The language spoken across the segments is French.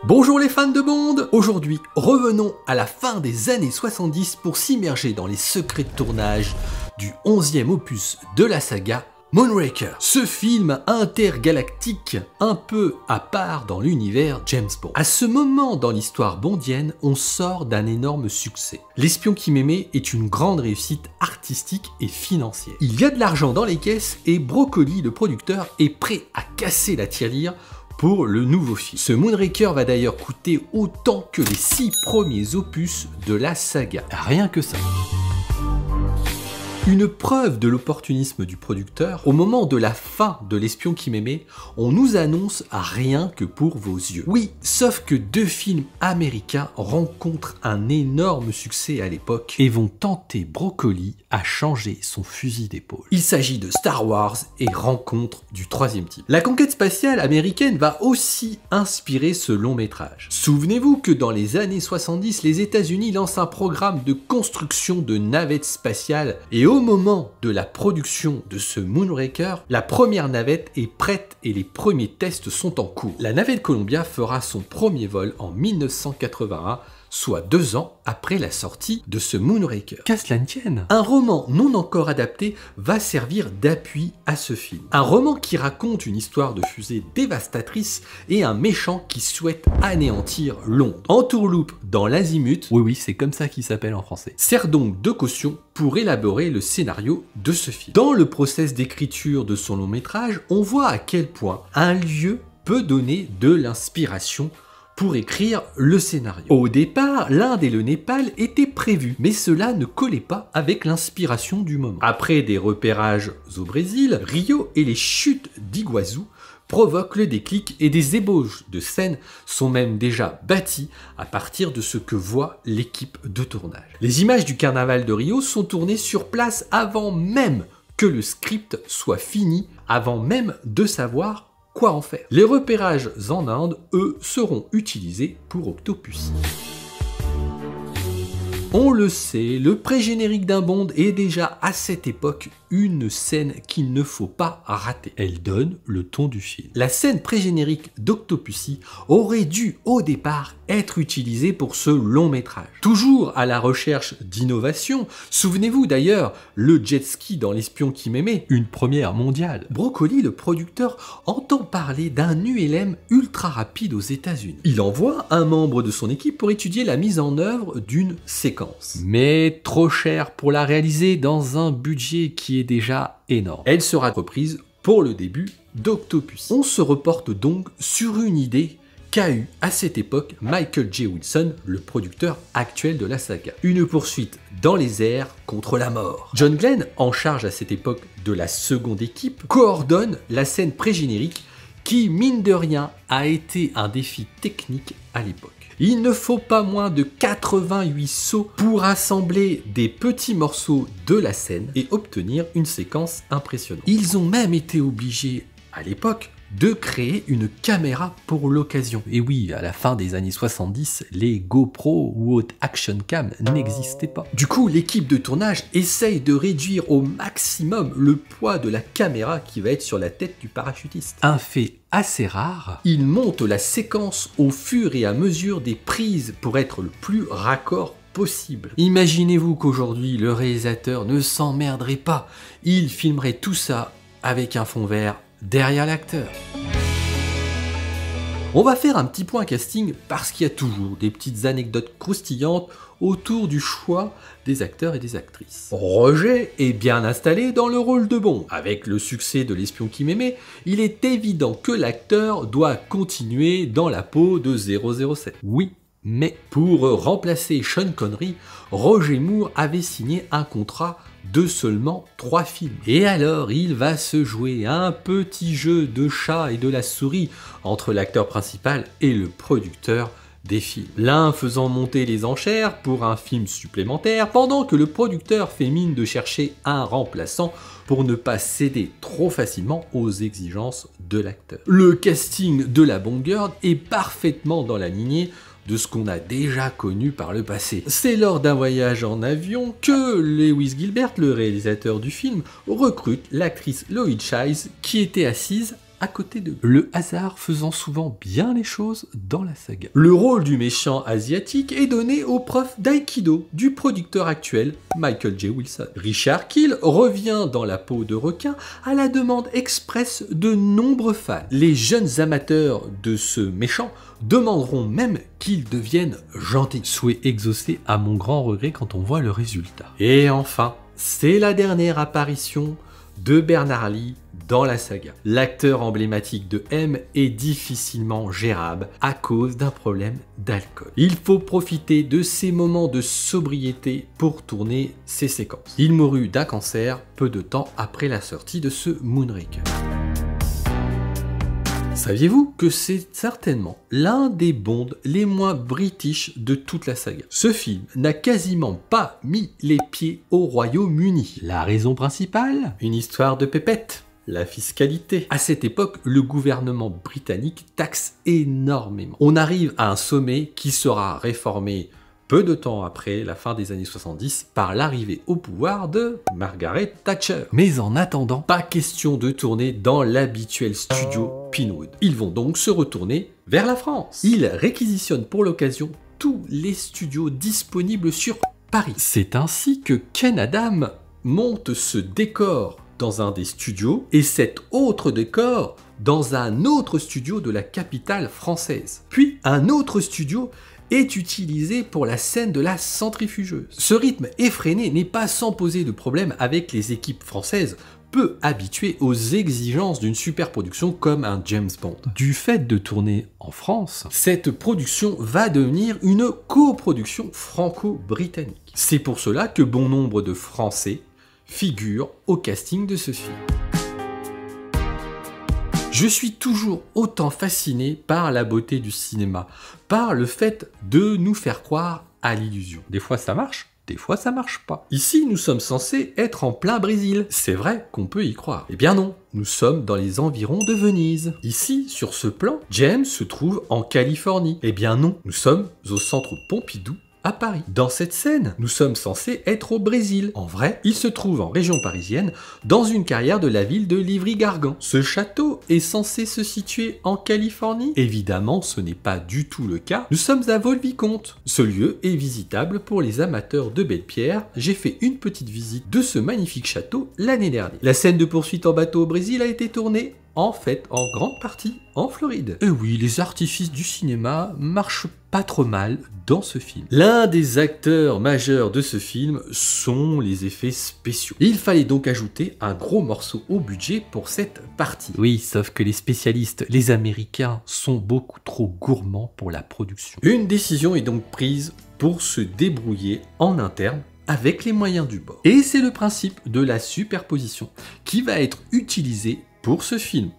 Bonjour les fans de Bond. Aujourd'hui, revenons à la fin des années 70 pour s'immerger dans les secrets de tournage du 11e opus de la saga Moonraker. Ce film intergalactique un peu à part dans l'univers James Bond. À ce moment dans l'histoire bondienne, on sort d'un énorme succès. L'espion qui m'aimait est une grande réussite artistique et financière. Il y a de l'argent dans les caisses et Broccoli, le producteur, est prêt à casser la tirelire pour le nouveau film. Ce Moonraker va d'ailleurs coûter autant que les 6 premiers opus de la saga. Rien que ça. Une preuve de l'opportunisme du producteur, au moment de la fin de L'espion qui m'aimait, on nous annonce rien que pour vos yeux. Oui, sauf que 2 films américains rencontrent un énorme succès à l'époque et vont tenter Broccoli à changer son fusil d'épaule. Il s'agit de Star Wars et Rencontre du troisième type. La conquête spatiale américaine va aussi inspirer ce long métrage. Souvenez-vous que dans les années 70, les États-Unis lancent un programme de construction de navettes spatiales et au moment de la production de ce Moonraker, la première navette est prête et les premiers tests sont en cours. La navette Columbia fera son premier vol en 1981, soit 2 ans après la sortie de ce Moonraker. Qu'à cela ne tienne, un roman non encore adapté va servir d'appui à ce film. Un roman qui raconte une histoire de fusée dévastatrice et un méchant qui souhaite anéantir Londres. Entourloupe dans l'azimut, oui c'est comme ça qu'il s'appelle en français, sert donc de caution pour élaborer le scénario de ce film. Dans le process d'écriture de son long métrage, on voit à quel point un lieu peut donner de l'inspiration pour écrire le scénario. Au départ, l'Inde et le Népal étaient prévus, mais cela ne collait pas avec l'inspiration du moment. Après des repérages au Brésil, Rio et les chutes d'Iguazu provoquent le déclic et des ébauches de scènes sont même déjà bâties à partir de ce que voit l'équipe de tournage. Les images du carnaval de Rio sont tournées sur place avant même que le script soit fini, avant même de savoir quoi en faire. Les repérages en Inde, eux, seront utilisés pour Octopussy. On le sait, le pré-générique d'un Bond est déjà à cette époque une scène qu'il ne faut pas rater. Elle donne le ton du film. La scène pré-générique d'Octopussy aurait dû au départ être utilisée pour ce long métrage. Toujours à la recherche d'innovation, souvenez-vous d'ailleurs, le jet ski dans L'espion qui m'aimait, une première mondiale. Broccoli, le producteur, entend parler d'un ULM ultra rapide aux États-Unis. Il envoie un membre de son équipe pour étudier la mise en œuvre d'une séquence. Mais trop cher pour la réaliser dans un budget qui est déjà énorme. Elle sera reprise pour le début d'Octopussy. On se reporte donc sur une idée qu'a eu à cette époque Michael J. Wilson, le producteur actuel de la saga. Une poursuite dans les airs contre la mort. John Glenn, en charge à cette époque de la seconde équipe, coordonne la scène pré-générique qui, mine de rien, a été un défi technique à l'époque. Il ne faut pas moins de 88 sauts pour assembler des petits morceaux de la scène et obtenir une séquence impressionnante. Ils ont même été obligés, à l'époque, de créer une caméra pour l'occasion. Et oui, à la fin des années 70, les GoPro ou autres Action Cam n'existaient pas. Du coup, l'équipe de tournage essaye de réduire au maximum le poids de la caméra qui va être sur la tête du parachutiste. Un fait assez rare, il monte la séquence au fur et à mesure des prises pour être le plus raccord possible. Imaginez-vous qu'aujourd'hui, le réalisateur ne s'emmerderait pas. Il filmerait tout ça avec un fond vert derrière l'acteur. On va faire un petit point casting parce qu'il y a toujours des petites anecdotes croustillantes autour du choix des acteurs et des actrices. Roger est bien installé dans le rôle de Bond. Avec le succès de L'espion qui m'aimait, il est évident que l'acteur doit continuer dans la peau de 007. Oui, mais pour remplacer Sean Connery, Roger Moore avait signé un contrat de seulement 3 films. Et alors, il va se jouer un petit jeu de chat et de la souris entre l'acteur principal et le producteur des films. L'un faisant monter les enchères pour un film supplémentaire, pendant que le producteur fait mine de chercher un remplaçant pour ne pas céder trop facilement aux exigences de l'acteur. Le casting de la Bond Girl est parfaitement dans la lignée de ce qu'on a déjà connu par le passé. C'est lors d'un voyage en avion que Lewis Gilbert, le réalisateur du film, recrute l'actrice Lois Child qui était assise à côté d'eux. Le hasard faisant souvent bien les choses dans la saga. Le rôle du méchant asiatique est donné au prof d'aïkido du producteur actuel Michael J. Wilson. Richard Kiel revient dans la peau de requin à la demande expresse de nombreux fans. Les jeunes amateurs de ce méchant demanderont même qu'il devienne gentil. Souhait exaucé à mon grand regret quand on voit le résultat. Et enfin, c'est la dernière apparition de Bernard Lee dans la saga. L'acteur emblématique de M est difficilement gérable à cause d'un problème d'alcool. Il faut profiter de ces moments de sobriété pour tourner ces séquences. Il mourut d'un cancer peu de temps après la sortie de ce Moonraker. Saviez-vous que c'est certainement l'un des Bonds les moins british de toute la saga? Ce film n'a quasiment pas mis les pieds au Royaume-Uni. La raison principale? Une histoire de pépette. La fiscalité. À cette époque, le gouvernement britannique taxe énormément. On arrive à un sommet qui sera réformé peu de temps après la fin des années 70 par l'arrivée au pouvoir de Margaret Thatcher. Mais en attendant, pas question de tourner dans l'habituel studio Pinewood. Ils vont donc se retourner vers la France. Ils réquisitionnent pour l'occasion tous les studios disponibles sur Paris. C'est ainsi que Ken Adam monte ce décor dans un des studios et cet autre décor dans un autre studio de la capitale française. Puis un autre studio est utilisé pour la scène de la centrifugeuse. Ce rythme effréné n'est pas sans poser de problème avec les équipes françaises, peu habituées aux exigences d'une superproduction comme un James Bond. Du fait de tourner en France, cette production va devenir une coproduction franco-britannique. C'est pour cela que bon nombre de Français figurent au casting de ce film. Je suis toujours autant fasciné par la beauté du cinéma, par le fait de nous faire croire à l'illusion. Des fois ça marche, des fois ça marche pas. Ici, nous sommes censés être en plein Brésil. C'est vrai qu'on peut y croire. Eh bien non, nous sommes dans les environs de Venise. Ici, sur ce plan, James se trouve en Californie. Eh bien non, nous sommes au centre Pompidou, à Paris. Dans cette scène, nous sommes censés être au Brésil. En vrai, il se trouve en région parisienne, dans une carrière de la ville de Livry-Gargan. Ce château est censé se situer en Californie? Évidemment, ce n'est pas du tout le cas. Nous sommes à Vaux-le-Vicomte. Ce lieu est visitable pour les amateurs de belles pierres. J'ai fait une petite visite de ce magnifique château l'année dernière. La scène de poursuite en bateau au Brésil a été tournée en fait en grande partie en Floride. Et oui, les artifices du cinéma marchent pas trop mal dans ce film. L'un des acteurs majeurs de ce film sont les effets spéciaux. Il fallait donc ajouter un gros morceau au budget pour cette partie. Oui, sauf que les spécialistes, les Américains, sont beaucoup trop gourmands pour la production. Une décision est donc prise pour se débrouiller en interne avec les moyens du bord. Et c'est le principe de la superposition qui va être utilisé pour ce film.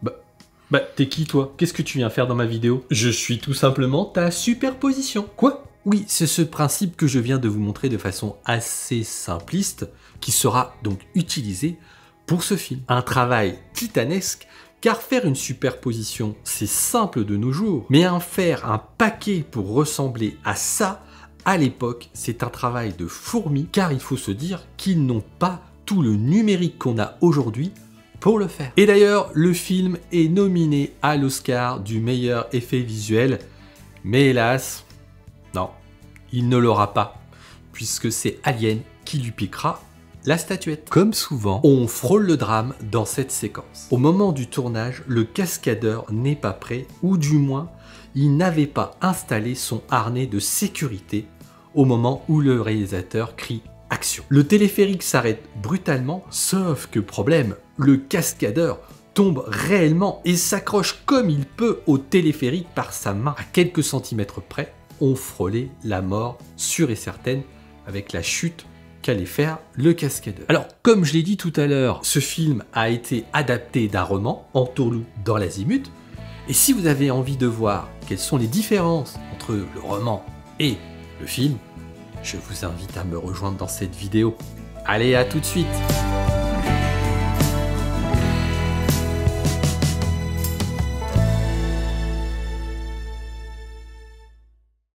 Bah, t'es qui toi? Qu'est-ce que tu viens faire dans ma vidéo? Je suis tout simplement ta superposition. Quoi? Oui, c'est ce principe que je viens de vous montrer de façon assez simpliste qui sera donc utilisé pour ce film. Un travail titanesque, car faire une superposition, c'est simple de nos jours, mais en faire un paquet pour ressembler à ça, à l'époque, c'est un travail de fourmi, car il faut se dire qu'ils n'ont pas tout le numérique qu'on a aujourd'hui pour le faire. Et d'ailleurs, le film est nominé à l'Oscar du meilleur effet visuel, mais hélas, non, il ne l'aura pas, puisque c'est Alien qui lui piquera la statuette. Comme souvent, on frôle le drame dans cette séquence. Au moment du tournage, le cascadeur n'est pas prêt, ou du moins, il n'avait pas installé son harnais de sécurité au moment où le réalisateur crie « Action ». Le téléphérique s'arrête brutalement, sauf que problème, le cascadeur tombe réellement et s'accroche comme il peut au téléphérique par sa main. À quelques centimètres près, on frôlait la mort sûre et certaine avec la chute qu'allait faire le cascadeur. Alors, comme je l'ai dit tout à l'heure, ce film a été adapté d'un roman, Entourloupe dans l'azimut, et si vous avez envie de voir quelles sont les différences entre le roman et le film, je vous invite à me rejoindre dans cette vidéo. Allez, à tout de suite!